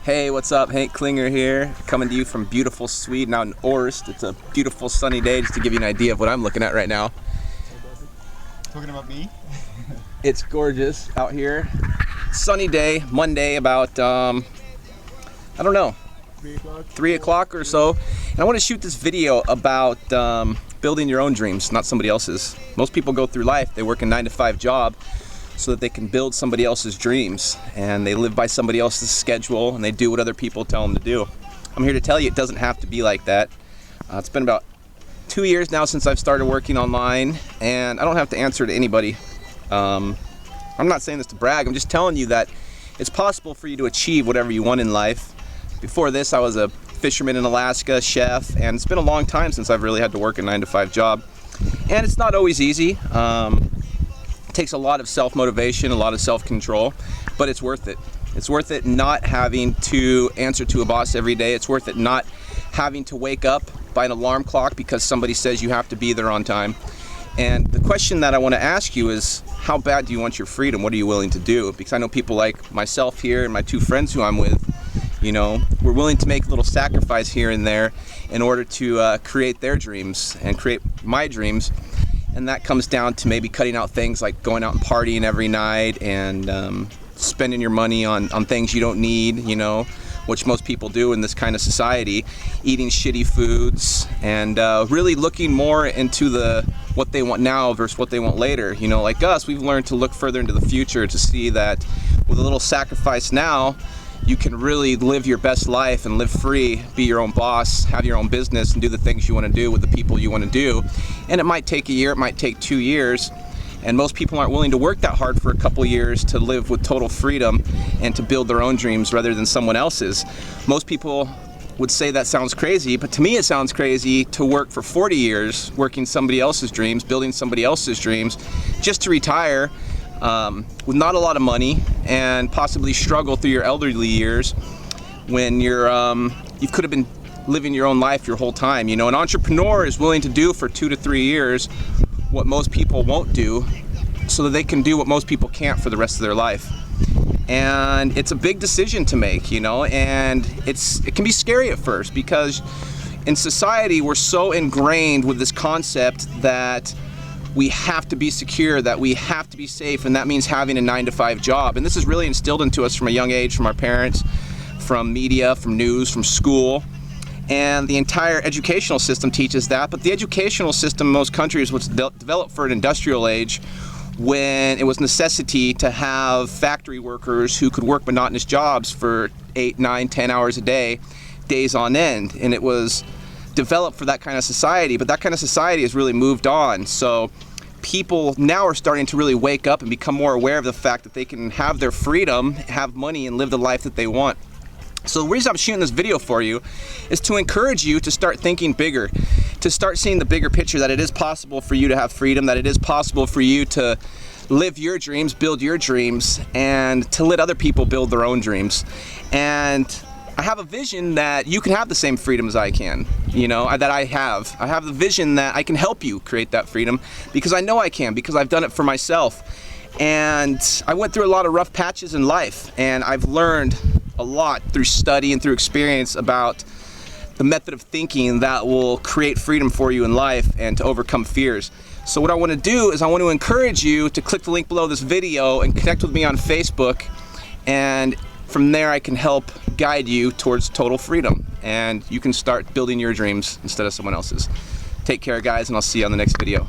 Hey, what's up? Hank Klinger here, coming to you from beautiful Sweden out in Orst. It's a beautiful sunny day, just to give you an idea of what I'm looking at right now. Talking about me? It's gorgeous out here. Sunny day, Monday, about, I don't know, 3 o'clock or so. And I want to shoot this video about building your own dreams, not somebody else's. Most people go through life, they work a 9-to-5 job so that they can build somebody else's dreams, and they live by somebody else's schedule, and they do what other people tell them to do. I'm here to tell you it doesn't have to be like that. It's been about 2 years now since I've started working online, and I don't have to answer to anybody. I'm not saying this to brag, I'm just telling you that it's possible for you to achieve whatever you want in life. Before this, I was a fisherman in Alaska, chef, and it's been a long time since I've really had to work a 9-to-5 job. And it's not always easy. It takes a lot of self-motivation, a lot of self-control, but it's worth it. It's worth it not having to answer to a boss every day. It's worth it not having to wake up by an alarm clock because somebody says you have to be there on time. And the question that I want to ask you is, how bad do you want your freedom? What are you willing to do? Because I know people like myself here and my two friends who I'm with, you know, we're willing to make a little sacrifice here and there in order to create their dreams and create my dreams. And that comes down to maybe cutting out things like going out and partying every night and spending your money on things you don't need, you know, which most people do in this kind of society, eating shitty foods, and really looking more into what they want now versus what they want later. You know, like us, we've learned to look further into the future to see that with a little sacrifice now, you can really live your best life and live free, be your own boss, have your own business, and do the things you want to do with the people you want to do. And it might take a year, it might take 2 years, and most people aren't willing to work that hard for a couple years to live with total freedom and to build their own dreams rather than someone else's. Most people would say that sounds crazy, but to me it sounds crazy to work for 40 years working somebody else's dreams, building somebody else's dreams, just to retire with not a lot of money and possibly struggle through your elderly years when you could have been living your own life your whole time. You know, an entrepreneur is willing to do for 2 to 3 years what most people won't do so that they can do what most people can't for the rest of their life. And it's a big decision to make, you know, and it can be scary at first because in society we're so ingrained with this concept that we have to be secure, that we have to be safe, and that means having a 9-to-5 job. And this is really instilled into us from a young age, from our parents, from media, from news, from school. And the entire educational system teaches that, but the educational system in most countries was developed for an industrial age when it was necessity to have factory workers who could work monotonous jobs for 8, 9, 10 hours a day, days on end. And it was developed for that kind of society, but that kind of society has really moved on. So people now are starting to really wake up and become more aware of the fact that they can have their freedom, have money, and live the life that they want. So the reason I'm shooting this video for you is to encourage you to start thinking bigger, to start seeing the bigger picture, that it is possible for you to have freedom, that it is possible for you to live your dreams, build your dreams, and to let other people build their own dreams. And I have a vision that you can have the same freedom as I can, you know, that I have. I have the vision that I can help you create that freedom because I know I can, because I've done it for myself. And I went through a lot of rough patches in life, and I've learned a lot through study and through experience about the method of thinking that will create freedom for you in life and to overcome fears. So what I want to do is I want to encourage you to click the link below this video and connect with me on Facebook, and from there I can help guide you towards total freedom, and you can start building your dreams instead of someone else's. Take care, guys, and I'll see you on the next video.